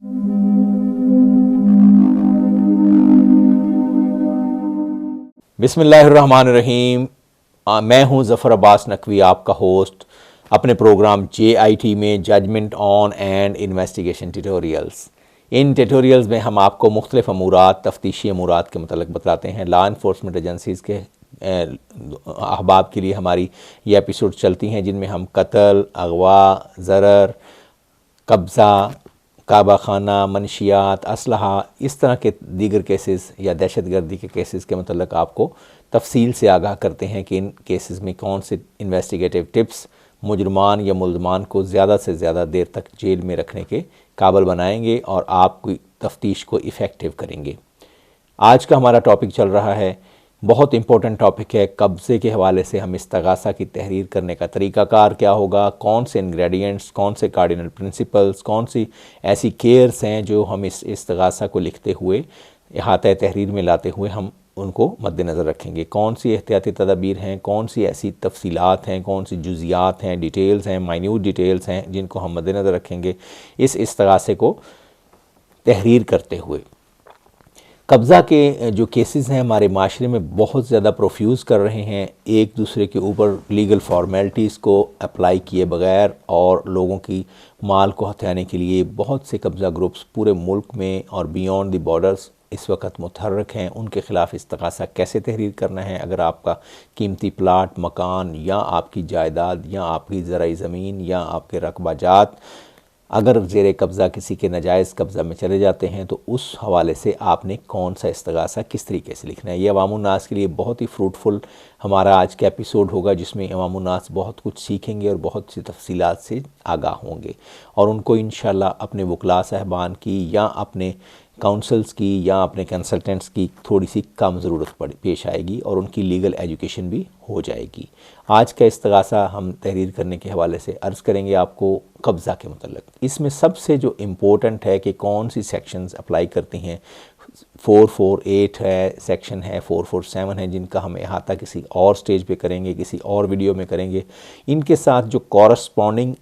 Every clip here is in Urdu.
بسم اللہ الرحمن الرحیم۔ میں ہوں ظفر عباس نقوی، آپ کا ہوسٹ اپنے پروگرام JIT میں ججمنٹ آن اینڈ انویسٹیگیشن ٹیٹوریلز۔ ان ٹیٹوریلز میں ہم آپ کو مختلف امورات، تفتیشی امورات کے متعلق بتلاتے ہیں۔ لا انفورسمنٹ ایجنسیز کے احباب کے لیے ہماری یہ ایپیسوڈ چلتی ہیں جن میں ہم قتل، اغوا، ضرر، قبضہ، کعبہ خانہ، منشیات، اسلحہ، اس طرح کے دیگر کیسز یا دہشت گردی کے کیسز کے متعلق آپ کو تفصیل سے آگاہ کرتے ہیں کہ ان کیسز میں کون سے انویسٹیگیٹو ٹپس مجرمان یا ملزمان کو زیادہ سے زیادہ دیر تک جیل میں رکھنے کے قابل بنائیں گے اور آپ کی تفتیش کو ایفیکٹو کریں گے۔ آج کا ہمارا ٹاپک چل رہا ہے، بہت امپورٹنٹ ٹاپک ہے، قبضے کے حوالے سے ہم استغاثہ کی تحریر کرنے کا طریقہ کار کیا ہوگا، کون سے انگریڈینٹس، کون سے کارڈینل پرنسپلز، کون سی ایسی کیئرز ہیں جو ہم اس استغاثہ کو لکھتے ہوئے، احاطہ تحریر میں لاتے ہوئے ہم ان کو مد نظر رکھیں گے، کون سی احتیاطی تدابیر ہیں، کون سی ایسی تفصیلات ہیں، کون سی جزیات ہیں، ڈیٹیلز ہیں، مائنیوٹ ڈیٹیلز ہیں جن کو ہم مد نظر رکھیں گے اس استغاثے کو تحریر کرتے ہوئے۔ قبضہ کے جو کیسز ہیں ہمارے معاشرے میں بہت زیادہ پروفیوز کر رہے ہیں، ایک دوسرے کے اوپر لیگل فارمیلٹیز کو اپلائی کیے بغیر اور لوگوں کی مال کو ہتھیانے کے لیے بہت سے قبضہ گروپس پورے ملک میں اور بیونڈ دی بارڈرز اس وقت متحرک ہیں۔ ان کے خلاف استغاثہ کیسے تحریر کرنا ہے؟ اگر آپ کا قیمتی پلاٹ، مکان یا آپ کی جائیداد یا آپ کی زرعی زمین یا آپ کے رقبہ جات اگر زیر قبضہ کسی کے ناجائز قبضہ میں چلے جاتے ہیں تو اس حوالے سے آپ نے کون سا استغاثہ کس طریقے سے لکھنا ہے۔ یہ عوام الناس کے لیے بہت ہی فروٹفل ہمارا آج کا ایپیسوڈ ہوگا جس میں عوام الناس بہت کچھ سیکھیں گے اور بہت سی تفصیلات سے آگاہ ہوں گے، اور ان کو انشاءاللہ اپنے وکلاء صاحبان کی یا اپنے کاؤنسلز کی یا اپنے کنسلٹنٹس کی تھوڑی سی کم ضرورت پیش آئے گی اور ان کی لیگل ایجوکیشن بھی ہو جائے گی۔ آج کا استغاثہ ہم تحریر کرنے کے حوالے سے عرض کریں گے آپ کو قبضہ کے متعلق۔ اس میں سب سے جو امپورٹنٹ ہے کہ کون سی سیکشنز اپلائی کرتی ہیں، 448 ہے، سیکشن ہے 447 ہے، جن کا ہم احاطہ کسی اور سٹیج پہ کریں گے، کسی اور ویڈیو میں کریں گے۔ ان کے ساتھ جو کورسپونڈنگ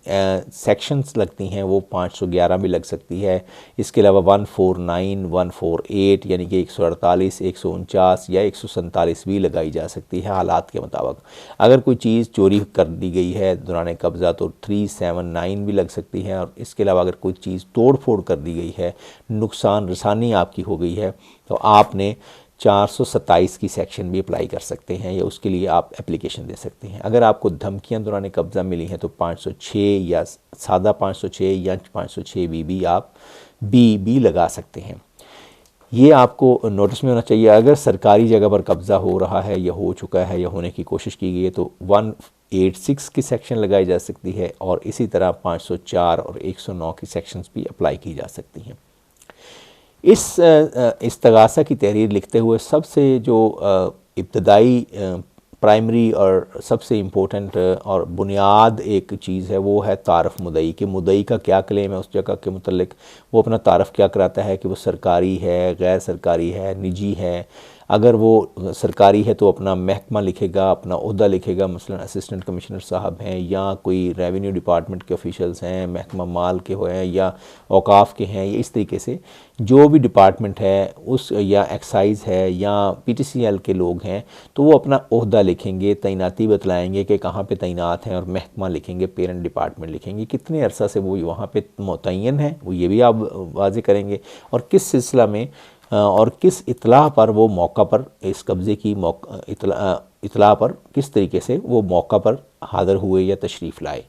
سیکشنز لگتی ہیں وہ 511 بھی لگ سکتی ہے، اس کے علاوہ 149، 148 یعنی کہ 148، 149 یا 147 بھی لگائی جا سکتی ہے حالات کے مطابق۔ اگر کوئی چیز چوری کر دی گئی ہے دوران قبضہ تو 379 بھی لگ سکتی ہے، اور اس کے علاوہ اگر کوئی چیز توڑ پھوڑ کر دی گئی ہے، نقصان رسانی آپ کی ہو گئی ہے، تو آپ نے 427 کی سیکشن بھی اپلائی کر سکتے ہیں یا اس کے لیے آپ اپلیکیشن دے سکتے ہیں۔ اگر آپ کو دھمکیاں دوران قبضہ ملی ہیں تو 506 یا سادہ 506 یا 506 بھی آپ بھی لگا سکتے ہیں۔ یہ آپ کو نوٹس میں ہونا چاہیے۔ اگر سرکاری جگہ پر قبضہ ہو رہا ہے یا ہو چکا ہے یا ہونے کی کوشش کی گئی ہے تو 186 کی سیکشن لگائی جا سکتی ہے، اور اسی طرح 504 اور 109 کی سیکشنز بھی اپلائی کی جا سکتی ہیں۔ اس استغاثہ کی تحریر لکھتے ہوئے سب سے جو ابتدائی پرائمری اور سب سے امپورٹنٹ اور بنیاد ایک چیز ہے وہ ہے تعارف مدعی، کہ مدعی کا کیا کلیم ہے اس جگہ کے متعلق، وہ اپنا تعارف کیا کراتا ہے کہ وہ سرکاری ہے، غیر سرکاری ہے، نجی ہے۔ اگر وہ سرکاری ہے تو اپنا محکمہ لکھے گا، اپنا عہدہ لکھے گا، مثلا اسسٹنٹ کمشنر صاحب ہیں یا کوئی ریونیو ڈپارٹمنٹ کے آفیشلز ہیں، محکمہ مال کے ہوئے ہیں یا اوقاف کے ہیں، یا اس طریقے سے جو بھی ڈپارٹمنٹ ہے اس یا ایکسائز ہے یا PTCL کے لوگ ہیں تو وہ اپنا عہدہ لکھیں گے، تعیناتی بتلائیں گے کہ کہاں پہ تعینات ہیں، اور محکمہ لکھیں گے، پیرنٹ ڈپارٹمنٹ لکھیں گے، کتنے عرصہ سے وہ وہاں پہ متعین ہیں وہ یہ بھی آپ واضح کریں گے، اور کس سلسلہ میں اور کس اطلاع پر وہ موقع پر اس قبضے کی اطلاع پر کس طریقے سے وہ موقع پر حاضر ہوئے یا تشریف لائے،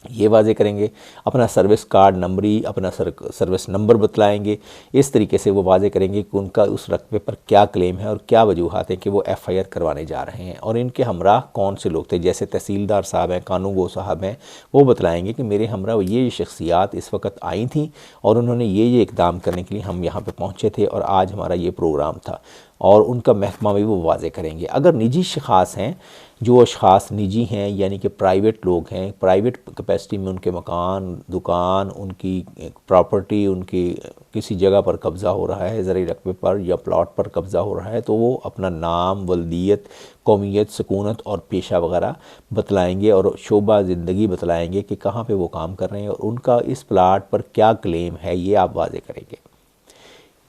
یہ واضح کریں گے۔ اپنا سروس کارڈ نمبری، اپنا سروس نمبر بتلائیں گے، اس طریقے سے وہ واضح کریں گے کہ ان کا اس رقبے پر کیا کلیم ہے اور کیا وجوہات ہیں کہ وہ FIR کروانے جا رہے ہیں، اور ان کے ہمراہ کون سے لوگ تھے، جیسے تحصیلدار صاحب ہیں، قانون گو صاحب ہیں، وہ بتلائیں گے کہ میرے ہمراہ یہ شخصیات اس وقت آئی تھیں اور انہوں نے یہ اقدام کرنے کے لیے ہم یہاں پہ پہنچے تھے اور آج ہمارا یہ پروگرام تھا، اور ان کا محکمہ بھی وہ واضح کریں گے۔ اگر نجی اشخاص ہیں، جو اشخاص نجی ہیں یعنی کہ پرائیویٹ لوگ ہیں، پرائیویٹ کیپیسٹی میں ان کے مکان، دکان، ان کی پراپرٹی، ان کی کسی جگہ پر قبضہ ہو رہا ہے، زرعی رقبے پر یا پلاٹ پر قبضہ ہو رہا ہے، تو وہ اپنا نام، ولدیت، قومیت، سکونت اور پیشہ وغیرہ بتلائیں گے اور شعبہ زندگی بتلائیں گے کہ کہاں پہ وہ کام کر رہے ہیں اور ان کا اس پلاٹ پر کیا کلیم ہے، یہ آپ واضح کریں گے۔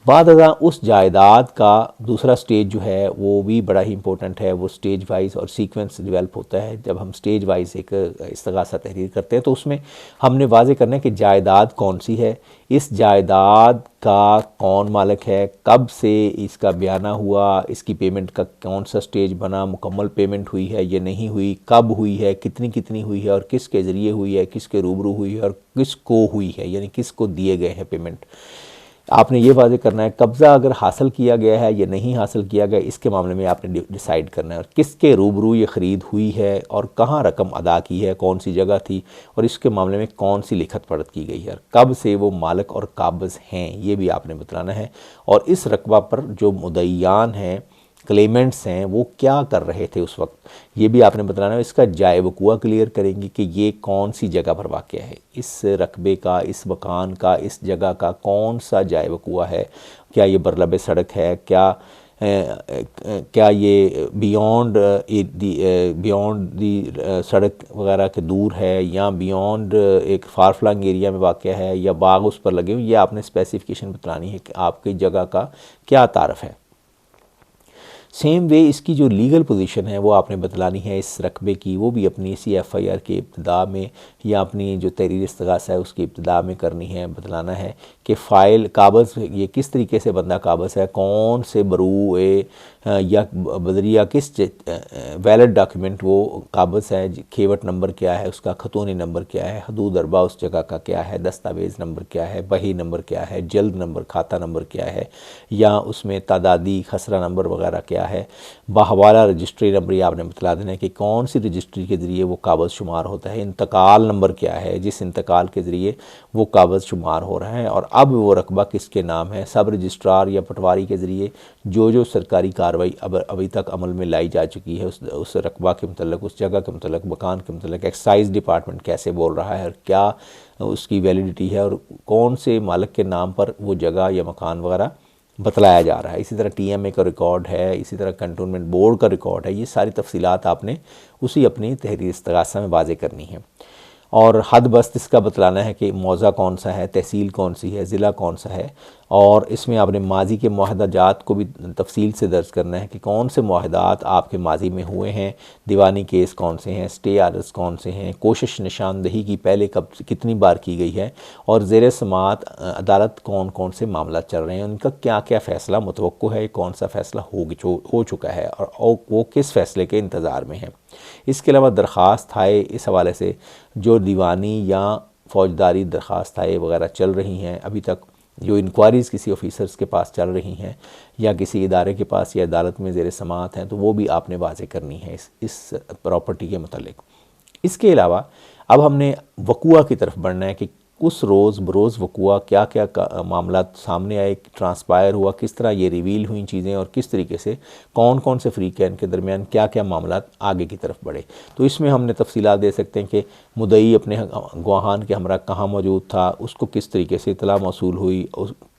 بعد ازاں اس جائیداد کا دوسرا سٹیج جو ہے وہ بھی بڑا ہی امپورٹنٹ ہے، وہ سٹیج وائز اور سیکوینس ڈیولپ ہوتا ہے۔ جب ہم سٹیج وائز ایک استغاثہ تحریر کرتے ہیں تو اس میں ہم نے واضح کرنا ہے کہ جائیداد کون سی ہے، اس جائیداد کا کون مالک ہے، کب سے اس کا بیانہ ہوا، اس کی پیمنٹ کا کون سا سٹیج بنا، مکمل پیمنٹ ہوئی ہے یا نہیں ہوئی، کب ہوئی ہے، کتنی ہوئی ہے اور کس کے ذریعے ہوئی ہے، کس کے روبرو ہوئی ہے اور کس کو ہوئی ہے، یعنی کس کو دیے گئے ہیں پیمنٹ۔ آپ نے یہ واضح کرنا ہے قبضہ اگر حاصل کیا گیا ہے یا نہیں حاصل کیا گیا، اس کے معاملے میں آپ نے ڈیسائیڈ کرنا ہے، اور کس کے روبرو یہ خرید ہوئی ہے اور کہاں رقم ادا کی ہے، کون سی جگہ تھی، اور اس کے معاملے میں کون سی لکھت پڑھت کی گئی ہے، اور کب سے وہ مالک اور قابض ہیں، یہ بھی آپ نے بتلانا ہے۔ اور اس رقبہ پر جو مدعیان ہیں، کلیمنٹس ہیں، وہ کیا کر رہے تھے اس وقت، یہ بھی آپ نے بتلانا ہے۔ اس کا جائے وقوع کلیئر کریں گے کہ یہ کون سی جگہ پر واقع ہے، اس رقبے کا، اس مکان کا، اس جگہ کا کون سا جائے وقوع ہے، کیا یہ برلب سڑک ہے، کیا یہ بیونڈ دی سڑک وغیرہ کے دور ہے، یا بیونڈ ایک فار فلنگ ایریا میں واقع ہے، یا باغ اس پر لگے ہوئے، یہ آپ نے اسپیسیفیکیشن بتلانی ہے کہ آپ کی جگہ کا کیا تعارف ہے۔ سیم وے اس کی جو لیگل پوزیشن ہے وہ آپ نے بتلانی ہے اس رقبے کی، وہ بھی اپنی اسی ایف آئی آر کے ابتدا میں یا اپنی جو تحریر استغاثہ ہے اس کی ابتدا میں کرنی ہے، بتلانا ہے کہ فائل قابض یہ کس طریقے سے بندہ قابض ہے، کون سے بروئے یا بذریعہ کس ویلڈ ڈاکیومنٹ وہ قابض ہے، کھیوٹ نمبر کیا ہے، اس کا خطونی نمبر کیا ہے، حدود اربا اس جگہ کا کیا ہے، دستاویز نمبر کیا ہے، بہی نمبر کیا ہے، جلد نمبر، کھاتہ نمبر کیا ہے، یا اس میں تعدادی خسرہ نمبر وغیرہ کیا ہے، باحوالہ رجسٹری نمبر یہ آپ نے بتلا دینا ہے کہ کون سی رجسٹری کے ذریعے وہ قابض شمار ہوتا ہے، انتقال نمبر کیا ہے جس انتقال کے ذریعے وہ قابض شمار ہو رہا ہے، اور اب وہ رقبہ کس کے نام ہے۔ سب رجسٹرار یا پٹواری کے ذریعے جو سرکاری کارروائی ابھی تک عمل میں لائی جا چکی ہے اس رقبہ کے متعلق، اس جگہ کے متعلق، مکان کے متعلق، ایکسائز ڈپارٹمنٹ کیسے بول رہا ہے اور کیا اس کی ویلیڈیٹی ہے، اور کون سے مالک کے نام پر وہ جگہ یا مکان وغیرہ بتلایا جا رہا ہے۔ اسی طرح ٹی ایم اے کا ریکارڈ ہے، اسی طرح کنٹونمنٹ بورڈ کا ریکارڈ ہے، یہ ساری تفصیلات آپ نے اسی اپنی تحریر استغاثہ میں واضح کرنی ہے۔ اور حد بست اس کا بتلانا ہے کہ موضع کون سا ہے، تحصیل کون سی ہے، ضلع کون سا ہے، اور اس میں آپ نے ماضی کے معاہدہ جات کو بھی تفصیل سے درج کرنا ہے کہ کون سے معاہدات آپ کے ماضی میں ہوئے ہیں، دیوانی کیس کون سے ہیں، سٹے آرڈرز کون سے ہیں، کوشش نشاندہی کی پہلے کتنی بار کی گئی ہے، اور زیر سماعت عدالت کون کون سے معاملات چل رہے ہیں، ان کا کیا کیا فیصلہ متوقع ہے، کون سا فیصلہ ہو چکا ہے اور وہ کس فیصلے کے انتظار میں ہے۔ اس کے علاوہ درخواست ہائے، اس حوالے سے جو دیوانی یا فوجداری درخواست ہائے وغیرہ چل رہی ہیں ابھی تک، جو انکوائریز کسی آفیسرز کے پاس چل رہی ہیں یا کسی ادارے کے پاس یا عدالت میں زیر سماعت ہیں، تو وہ بھی آپ نے واضح کرنی ہے اس پراپرٹی کے متعلق۔ اس کے علاوہ اب ہم نے وقوع کی طرف بڑھنا ہے کہ اس روز بروز وقوع کیا کیا معاملات سامنے آئے، ٹرانسپائر ہوا، کس طرح یہ ریویل ہوئیں چیزیں، اور کس طریقے سے کون کون سے فریقین کے درمیان کیا کیا معاملات آگے کی طرف بڑھے۔ تو اس میں ہم نے تفصیلات دے سکتے ہیں کہ مدعی اپنے گواہان کے ہمراہ کہاں موجود تھا، اس کو کس طریقے سے اطلاع موصول ہوئی،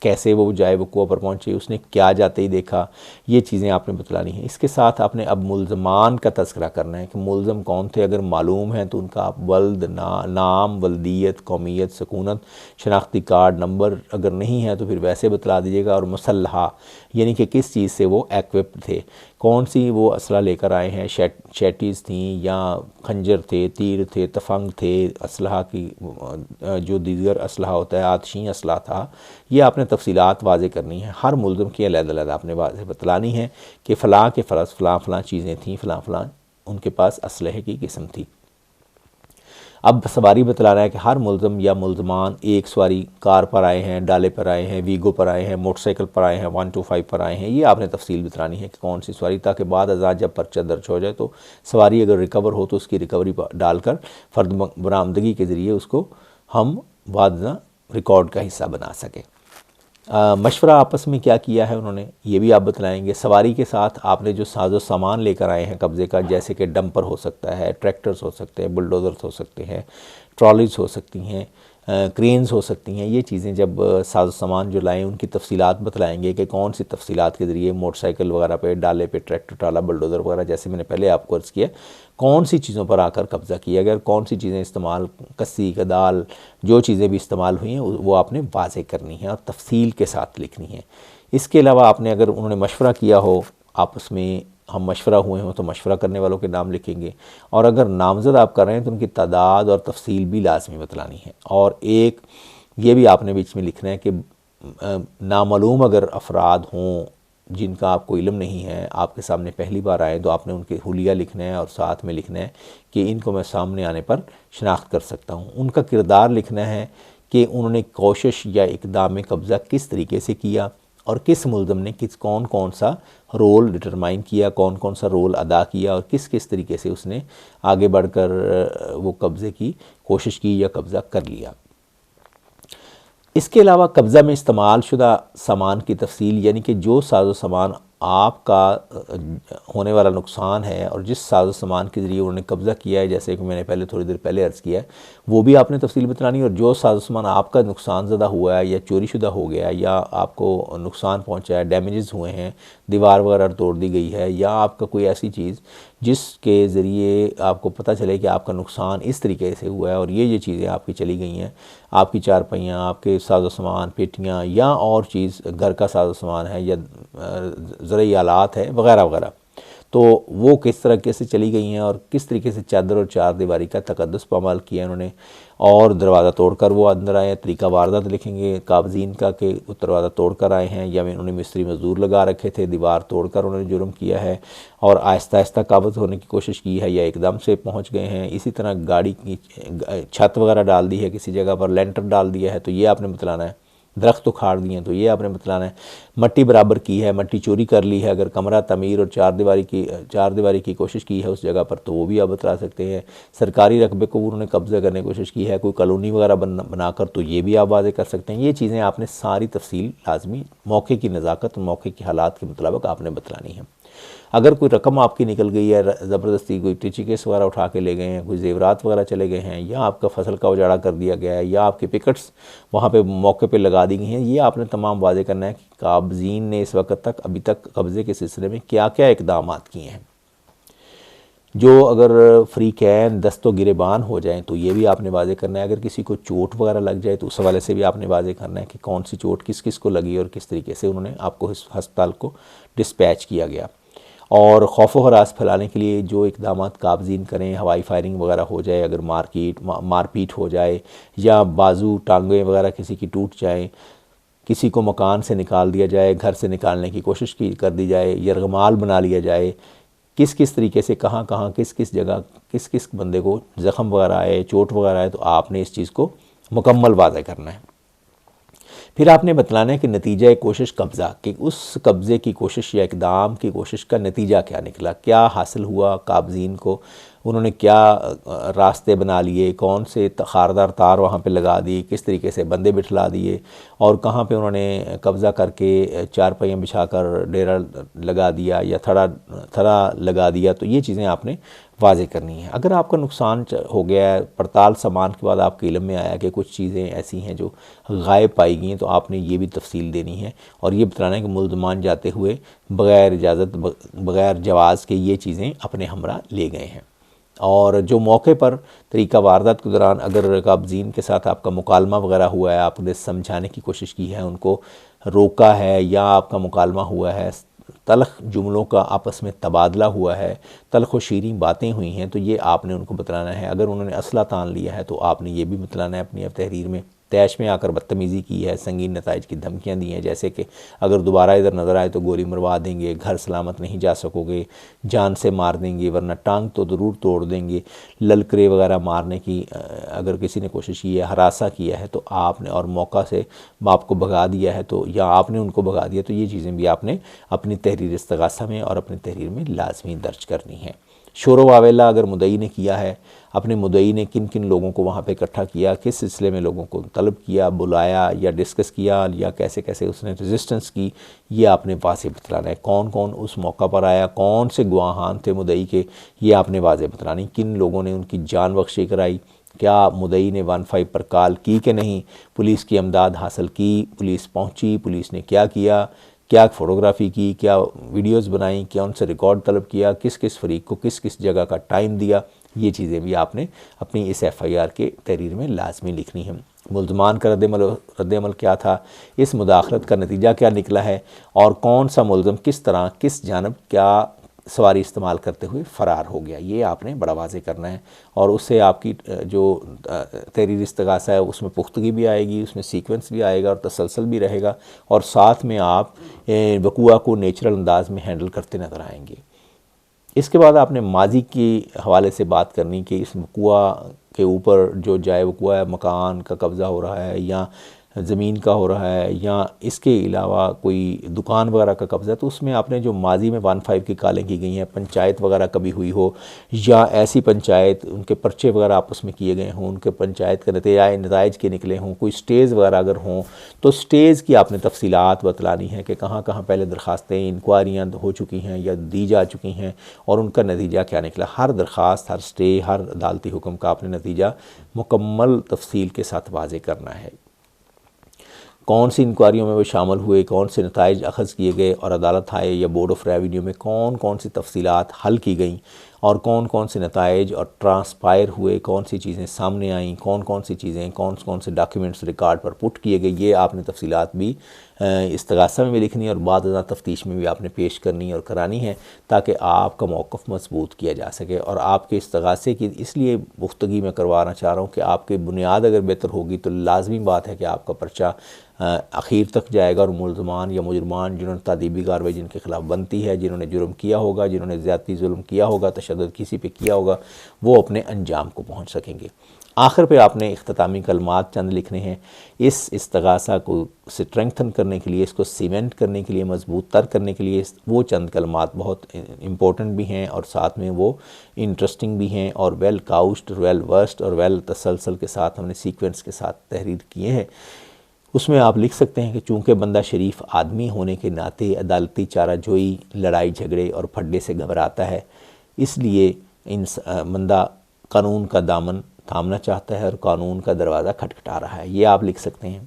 کیسے وہ جائے وقوع پر پہنچے، اس نے کیا جاتے ہی دیکھا، یہ چیزیں آپ نے بتلانی ہیں۔ اس کے ساتھ آپ نے اب ملزمان کا تذکرہ کرنا ہے کہ ملزم کون تھے، اگر معلوم ہیں تو ان کا آپ ولد، نام، ولدیت، قومیت، سکونت، شناختی کارڈ نمبر، اگر نہیں ہے تو پھر ویسے بتلا دیجیے گا، اور مسلحہ یعنی کہ کس چیز سے وہ ایکوپڈ تھے، کون سی وہ اسلحہ لے کر آئے ہیں، شیٹیز تھیں یا خنجر تھے، تیر تھے، تفنگ تھے، اسلحہ کی جو دیگر اسلحہ ہوتا ہے، آتشین اسلحہ تھا، یہ آپ نے تفصیلات واضح کرنی ہے۔ ہر ملزم کی علیحدہ علیحدہ آپ نے واضح بتلانی ہے کہ فلاں کے فرض فلاں چیزیں تھیں، فلاں ان کے پاس اسلحے کی قسم تھی۔ اب سواری بتلانا ہے کہ ہر ملزم یا ملزمان ایک سواری کار پر آئے ہیں، ڈالے پر آئے ہیں، ویگو پر آئے ہیں، موٹر سائیکل پر آئے ہیں، 125 پر آئے ہیں، یہ آپ نے تفصیل بتلانی ہے کہ کون سی سواری، تاکہ بعد ازاں جب پرچہ درج ہو جائے تو سواری اگر ریکور ہو تو اس کی ریکوری ڈال کر فرد برآمدگی کے ذریعے اس کو ہم بعد ازاں ریکارڈ کا حصہ بنا سکیں۔ مشورہ آپس میں کیا کیا ہے انہوں نے یہ بھی آپ بتلائیں گے. سواری کے ساتھ آپ نے جو ساز و سامان لے کر آئے ہیں قبضے کا، جیسے کہ ڈمپر ہو سکتا ہے، ٹریکٹرز ہو سکتے ہیں، بلڈوزرز ہو سکتے ہیں، ٹرالیز ہو سکتی ہیں، کرینز ہو سکتی ہیں، یہ چیزیں جب ساز و سامان جو لائیں ان کی تفصیلات بتلائیں گے کہ کون سی تفصیلات کے ذریعے موٹر سائیکل وغیرہ پہ، ڈالے پہ، ٹریکٹر ٹرالا، بلڈوزر وغیرہ، جیسے میں نے پہلے آپ کو عرض کیا، کون سی چیزوں پر آ کر قبضہ کیا گیا، کون سی چیزیں استعمال، کسی کدال، جو چیزیں بھی استعمال ہوئی ہیں وہ آپ نے واضح کرنی ہیں اور تفصیل کے ساتھ لکھنی ہیں. اس کے علاوہ آپ نے اگر انہوں نے مشورہ کیا ہو، آپس میں ہم مشورہ ہوئے ہوں تو مشورہ کرنے والوں کے نام لکھیں گے، اور اگر نامزد آپ کر رہے ہیں تو ان کی تعداد اور تفصیل بھی لازمی بتلانی ہے. اور ایک یہ بھی آپ نے بیچ میں لکھنا ہے کہ نامعلوم اگر افراد ہوں جن کا آپ کو علم نہیں ہے، آپ کے سامنے پہلی بار آئے، تو آپ نے ان کے حلیہ لکھنا ہے اور ساتھ میں لکھنا ہے کہ ان کو میں سامنے آنے پر شناخت کر سکتا ہوں. ان کا کردار لکھنا ہے کہ انہوں نے کوشش یا اقدام قبضہ کس طریقے سے کیا، اور کس ملزم نے کون سا رول ڈٹرمائن کیا، کون سا رول ادا کیا، اور کس طریقے سے اس نے آگے بڑھ کر وہ قبضے کی کوشش کی یا قبضہ کر لیا. اس کے علاوہ قبضہ میں استعمال شدہ سامان کی تفصیل، یعنی کہ جو ساز و سامان آپ کا ہونے والا نقصان ہے اور جس ساز و سامان کے ذریعے انہوں نے قبضہ کیا ہے، جیسے کہ میں نے تھوڑی دیر پہلے عرض کیا ہے، وہ بھی آپ نے تفصیل بتلانی ہے. اور جو ساز و سامان آپ کا نقصان زدہ ہوا ہے یا چوری شدہ ہو گیا ہے یا آپ کو نقصان پہنچا ہے، ڈیمیجز ہوئے ہیں، دیوار وغیرہ توڑ دی گئی ہے، یا آپ کا کوئی ایسی چیز جس کے ذریعے آپ کو پتہ چلے کہ آپ کا نقصان اس طریقے سے ہوا ہے اور یہ چیزیں آپ کی چلی گئی ہیں، آپ کی چارپائیاں، آپ کے ساز و سامان، پیٹیاں، یا اور چیز گھر کا ساز و سامان ہے یا زرعی آلات ہے وغیرہ وغیرہ، تو وہ کس طریقے سے چلی گئی ہیں اور کس طریقے سے چادر اور چار دیواری کا تقدس پامال کیا انہوں نے، اور دروازہ توڑ کر وہ اندر آئے. طریقہ واردات لکھیں گے قابضین کا کہ وہ دروازہ توڑ کر آئے ہیں، یا انہوں نے مستری مزدور لگا رکھے تھے، دیوار توڑ کر انہوں نے جرم کیا ہے اور آہستہ آہستہ قابض ہونے کی کوشش کی ہے، یا ایک دم سے پہنچ گئے ہیں. اسی طرح گاڑی کی چھت وغیرہ ڈال دی ہے، کسی جگہ پر لینٹر ڈال دیا ہے تو یہ آپ نے بتلانا ہے. درخت اکھاڑ دیے ہیں تو یہ آپ نے بتلانا ہے. مٹی برابر کی ہے، مٹی چوری کر لی ہے، اگر کمرہ تعمیر اور چار دیواری کی کوشش کی ہے اس جگہ پر تو وہ بھی آپ بتلا سکتے ہیں. سرکاری رقبے کو انہوں نے قبضہ کرنے کی کوشش کی ہے، کوئی کالونی وغیرہ بنا کر، تو یہ بھی آپ واضح کر سکتے ہیں. یہ چیزیں آپ نے ساری تفصیل لازمی موقع کی نزاکت، موقع کے حالات کے مطابق آپ نے بتلانی ہے. اگر کوئی رقم آپ کی نکل گئی ہے، زبردستی کوئی ٹیچی کیس وغیرہ اٹھا کے لے گئے ہیں، کوئی زیورات وغیرہ چلے گئے ہیں، یا آپ کا فصل کا اجاڑا کر دیا گیا ہے، یا آپ کے پکٹس وہاں پہ موقع پہ لگا دی گئی ہیں، یہ آپ نے تمام واضح کرنا ہے کہ قابضین نے اس وقت تک ابھی تک قبضے کے سلسلے میں کیا کیا اقدامات کیے ہیں. جو اگر فریقین دست و گریبان ہو جائیں تو یہ بھی آپ نے واضح کرنا ہے. اگر کسی کو چوٹ وغیرہ لگ جائے تو اس حوالے سے بھی آپ نے واضح کرنا ہے کہ کون سی چوٹ کس کو لگی اور کس طریقے سے انہوں نے آپ کو ہسپتال کو ڈسپیچ کیا گیا. اور خوف و ہراس پھیلانے کے لیے جو اقدامات قابضین کریں، ہوائی فائرنگ وغیرہ ہو جائے، اگر مار پیٹ ہو جائے، یا بازو ٹانگیں وغیرہ کسی کی ٹوٹ جائیں، کسی کو مکان سے نکال دیا جائے، گھر سے نکالنے کی کوشش کر دی جائے، یرغمال بنا لیا جائے، کس طریقے سے کہاں کس جگہ کس بندے کو زخم وغیرہ آئے، چوٹ وغیرہ آئے، تو آپ نے اس چیز کو مکمل واضح کرنا ہے. پھر آپ نے بتلانا ہے کہ نتیجہ کوشش قبضہ، کہ اس قبضے کی کوشش یا اقدام کی کوشش کا نتیجہ کیا نکلا، کیا حاصل ہوا قابضین کو، انہوں نے کیا راستے بنا لیے، کون سے خاردار تار وہاں پہ لگا دی، کس طریقے سے بندے بٹھلا دیے، اور کہاں پہ انہوں نے قبضہ کر کے چارپائیاں بچھا کر ڈیرا لگا دیا یا تھڑا لگا دیا، تو یہ چیزیں آپ نے واضح کرنی ہے. اگر آپ کا نقصان ہو گیا ہے، پڑتال سامان کے بعد آپ کے علم میں آیا کہ کچھ چیزیں ایسی ہیں جو غائب پائی گئی ہیں، تو آپ نے یہ بھی تفصیل دینی ہے اور یہ بتلانا ہے کہ ملزمان جاتے ہوئے بغیر اجازت، بغیر جواز کے یہ چیزیں اپنے ہمراہ لے گئے ہیں. اور جو موقع پر طریقہ واردات کے دوران اگر قابضین کے ساتھ آپ کا مکالمہ وغیرہ ہوا ہے، آپ نے سمجھانے کی کوشش کی ہے، ان کو روکا ہے، یا آپ کا مکالمہ ہوا ہے، تلخ جملوں کا آپس میں تبادلہ ہوا ہے، تلخ و شیریں باتیں ہوئی ہیں، تو یہ آپ نے ان کو بتلانا ہے. اگر انہوں نے اسلحہ تان لیا ہے تو آپ نے یہ بھی بتلانا ہے اپنی تحریر میں. طیش میں آ کر بدتمیزی کی ہے، سنگین نتائج کی دھمکیاں دی ہیں، جیسے کہ اگر دوبارہ ادھر نظر آئے تو گولی مروا دیں گے، گھر سلامت نہیں جا سکو گے، جان سے مار دیں گے، ورنہ ٹانگ تو ضرور توڑ دیں گے. للکرے وغیرہ مارنے کی اگر کسی نے کوشش کی ہے، ہراساں کیا ہے تو آپ نے، اور موقع سے آپ کو بھگا دیا ہے تو، یا آپ نے ان کو بھگا دیا، تو یہ چیزیں بھی آپ نے اپنی تحریر استغاثہ میں اور اپنی تحریر میں لازمی درج کرنی ہیں. شور و واویلا اگر مدعی نے کیا ہے، اپنے مدعی نے کن کن لوگوں کو وہاں پہ اکٹھا کیا، کس سلسلے میں لوگوں کو طلب کیا، بلایا یا ڈسکس کیا، یا کیسے کیسے اس نے ریزسٹنس کی، یہ آپ نے واضح بتلانا ہے۔ کون کون اس موقع پر آیا، کون سے گواہان تھے مدعی کے، یہ آپ نے واضح بتلانی، کن لوگوں نے ان کی جان بخشی کرائی، کیا مدعی نے 15 پر کال کی کہ نہیں، پولیس کی امداد حاصل کی، پولیس پہنچی، پولیس نے کیا کیا، کیا فوٹوگرافی کی، کیا ویڈیوز بنائیں، کیا ان سے ریکارڈ طلب کیا، کس کس فریق کو کس کس جگہ کا ٹائم دیا، یہ چیزیں بھی آپ نے اپنی اس ایف آئی آر کے تحریر میں لازمی لکھنی ہیں۔ ملزمان کا رد عمل کیا تھا، اس مداخلت کا نتیجہ کیا نکلا ہے، اور کون سا ملزم کس طرح کس جانب کیا سواری استعمال کرتے ہوئے فرار ہو گیا، یہ آپ نے بڑا واضح کرنا ہے۔ اور اس سے آپ کی جو تحریر استغاثہ ہے اس میں پختگی بھی آئے گی، اس میں سیکوینس بھی آئے گا اور تسلسل بھی رہے گا، اور ساتھ میں آپ وقوع کو نیچرل انداز میں ہینڈل کرتے نظر آئیں گے۔ اس کے بعد آپ نے ماضی کے حوالے سے بات کرنی کہ اس وقوع کے اوپر جو جائے وقوع ہے، مکان کا قبضہ ہو رہا ہے یا زمین کا ہو رہا ہے یا اس کے علاوہ کوئی دکان وغیرہ کا قبضہ ہے، تو اس میں آپ نے جو ماضی میں 15 کی کالیں کی گئی ہیں، پنچایت وغیرہ کبھی ہوئی ہو یا ایسی پنچایت ان کے پرچے وغیرہ آپس میں کیے گئے ہوں، ان کے پنچایت کے نتائج کے نکلے ہوں، کوئی سٹیز وغیرہ اگر ہوں تو سٹیز کی آپ نے تفصیلات بتلانی ہے کہ کہاں کہاں پہلے درخواستیں انکوائریاں ہو چکی ہیں یا دی جا چکی ہیں اور ان کا نتیجہ کیا نکلا۔ ہر درخواست، ہر سٹے، ہر عدالتی حکم کا آپ نے نتیجہ مکمل تفصیل کے ساتھ واضح کرنا ہے۔ کون سی انکوائریوں میں وہ شامل ہوئے، کون سے نتائج اخذ کیے گئے اور عدالت آئے یا بورڈ آف ریونیو میں کون کون سی تفصیلات حل کی گئیں اور کون کون سے نتائج اور ٹرانسپائر ہوئے، کون سی چیزیں سامنے آئیں، کون کون سی چیزیں، کون سے ڈاکیومنٹس ریکارڈ پر پٹ کیے گئے، یہ آپ نے تفصیلات بھی استغاثہ میں بھی لکھنی اور بعد ازاں تفتیش میں بھی آپ نے پیش کرنی اور کرانی ہے، تاکہ آپ کا موقف مضبوط کیا جا سکے۔ اور آپ کے استغاثے کی اس لیے گفتگی میں کروانا چاہ رہا ہوں کہ آپ کی بنیاد اگر بہتر ہوگی تو لازمی بات ہے کہ آپ کا پرچہ اخیر تک جائے گا، اور ملزمان یا مجرمان جنہوں نے تادیبی کارروائی جن کے خلاف بنتی ہے، جنہوں نے جرم کیا ہوگا، جنہوں نے زیادتی ظلم کیا ہوگا، تشدد کسی پہ کیا ہوگا، وہ اپنے انجام کو پہنچ سکیں گے۔ آخر پہ آپ نے اختتامی کلمات چند لکھنے ہیں۔ اس استغاثہ کو سٹرینگتھن کرنے کے لیے، اس کو سیمنٹ کرنے کے لیے، مضبوط تر کرنے کے لیے وہ چند کلمات بہت امپورٹنٹ بھی ہیں اور ساتھ میں وہ انٹرسٹنگ بھی ہیں اور ویل کاؤچڈ، ویل ورسڈ اور ویل تسلسل کے ساتھ ہم نے سیکوینس کے ساتھ تحریر کیے ہیں۔ اس میں آپ لکھ سکتے ہیں کہ چونکہ بندہ شریف آدمی ہونے کے ناطے عدالتی چارہ جوئی، لڑائی جھگڑے اور پھڈے سے گھبراتا ہے، اس لیے بندہ قانون کا دامن تھامنا چاہتا ہے اور قانون کا دروازہ کھٹکھٹا رہا ہے، یہ آپ لکھ سکتے ہیں۔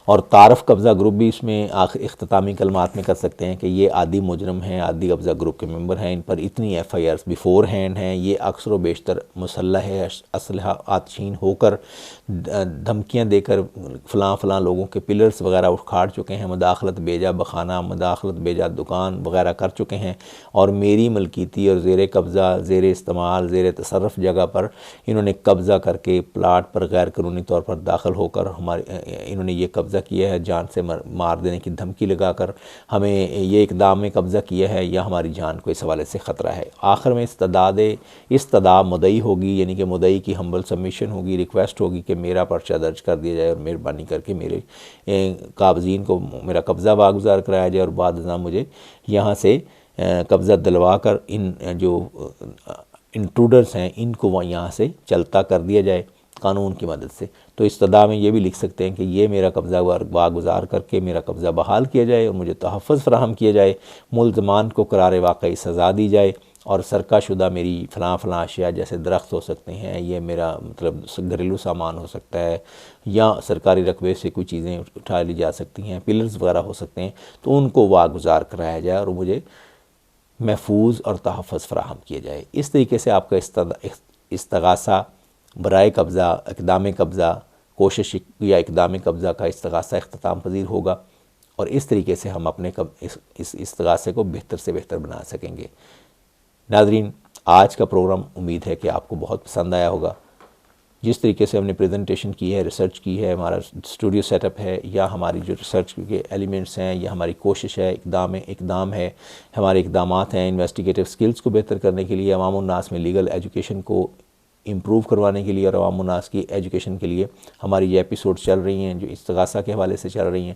اور تعارف قبضہ گروپ بھی اس میں اختتامی کلمات میں کر سکتے ہیں کہ یہ عادی مجرم ہیں، عادی قبضہ گروپ کے ممبر ہیں، ان پر اتنی ایف آئی آرز بیفور ہینڈ ہیں، یہ اکثر و بیشتر مسلح اسلحہ آتشین ہو کر دھمکیاں دے کر فلاں لوگوں کے پلرز وغیرہ اکھاڑ چکے ہیں، مداخلت بیجا بخانہ، مداخلت بیجا دکان وغیرہ کر چکے ہیں، اور میری ملکیتی اور زیر قبضہ، زیر استعمال، زیر تصرف جگہ پر انہوں نے قبضہ کر کے پلاٹ پر غیر قانونی طور پر داخل ہو کر انہوں نے یہ قبضہ کیا ہے، جان سے مار دینے کی دھمکی لگا کر ہمیں یہ اقدام میں قبضہ کیا ہے یا ہماری جان کو اس حوالے سے خطرہ ہے۔ آخر میں استدعا مدعی ہوگی، یعنی کہ مدعی کی ہمبل سبمیشن ہوگی، ریکویسٹ ہوگی کہ میرا پرچہ درج کر دیا جائے اور مہربانی کر کے میرے قابضین کو میرا قبضہ واگزار کرایا جائے، اور بعد ازاں مجھے یہاں سے قبضہ دلوا کر ان جو انٹروڈرز ہیں ان کو یہاں سے چلتا کر دیا جائے قانون کی مدد سے۔ تو استدعا میں یہ بھی لکھ سکتے ہیں کہ یہ میرا قبضہ واگزار کر کے میرا قبضہ بحال کیا جائے اور مجھے تحفظ فراہم کیا جائے، ملزمان کو قرار واقعی سزا دی جائے، اور سرقہ شدہ میری فلاں اشیاء جیسے درخت ہو سکتے ہیں، یہ میرا مطلب گھریلو سامان ہو سکتا ہے، یا سرکاری رقبے سے کوئی چیزیں اٹھا لی جا سکتی ہیں، پلرز وغیرہ ہو سکتے ہیں، تو ان کو واگزار کرایا جائے اور مجھے محفوظ اور تحفظ فراہم کیا جائے۔ اس طریقے سے آپ کا استغاثہ برائے قبضہ، اقدام قبضہ، کوشش یا اقدام قبضہ کا استغاثہ اختتام پذیر ہوگا، اور اس طریقے سے ہم اپنے اس استغاثے کو بہتر سے بہتر بنا سکیں گے۔ ناظرین، آج کا پروگرام امید ہے کہ آپ کو بہت پسند آیا ہوگا۔ جس طریقے سے ہم نے پریزنٹیشن کی ہے، ریسرچ کی ہے، ہمارا اسٹوڈیو سیٹ اپ ہے، یا ہماری جو ریسرچ کے ایلیمنٹس ہیں، یا ہماری کوشش ہے، اقدام ہے، ہمارے اقدامات ہیں انویسٹیگیٹو سکلز کو بہتر کرنے کے لیے، عوام الناس میں لیگل ایجوکیشن کو امپروو کروانے کے لیے اور عوام الناس کی ایجوکیشن کے لیے ہماری یہ ایپیسوڈ چل رہی ہیں جو استغاثہ کے حوالے سے چل رہی ہیں۔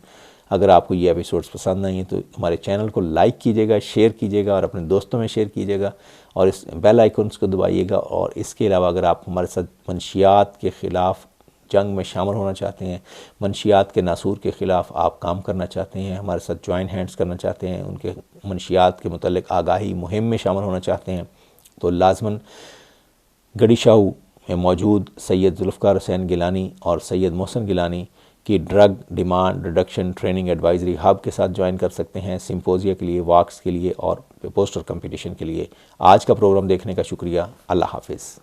اگر آپ کو یہ ایپیسوڈز پسند آئیں تو ہمارے چینل کو لائک کیجیے گا، شیئر کیجیے گا اور اپنے دوستوں میں شیئر کیجیے گا، اور اس بیل آئیکنس کو دبائیے گا۔ اور اس کے علاوہ اگر آپ ہمارے ساتھ منشیات کے خلاف جنگ میں شامل ہونا چاہتے ہیں، منشیات کے ناسور کے خلاف آپ کام کرنا چاہتے ہیں، ہمارے ساتھ جوائن ہینڈز کرنا چاہتے ہیں، ان کے منشیات کے متعلق آگاہی مہم میں شامل ہونا چاہتے ہیں، تو لازماً گڑی شاہو میں موجود سید ذوالفقار حسین گیلانی اور سید محسن گیلانی کی drug demand reduction training advisory hub کے ساتھ جوائن کر سکتے ہیں، سمپوزیا کے لیے، واکس کے لیے اور پوسٹر کمپٹیشن کے لیے۔ آج کا پروگرام دیکھنے کا شکریہ۔ اللہ حافظ۔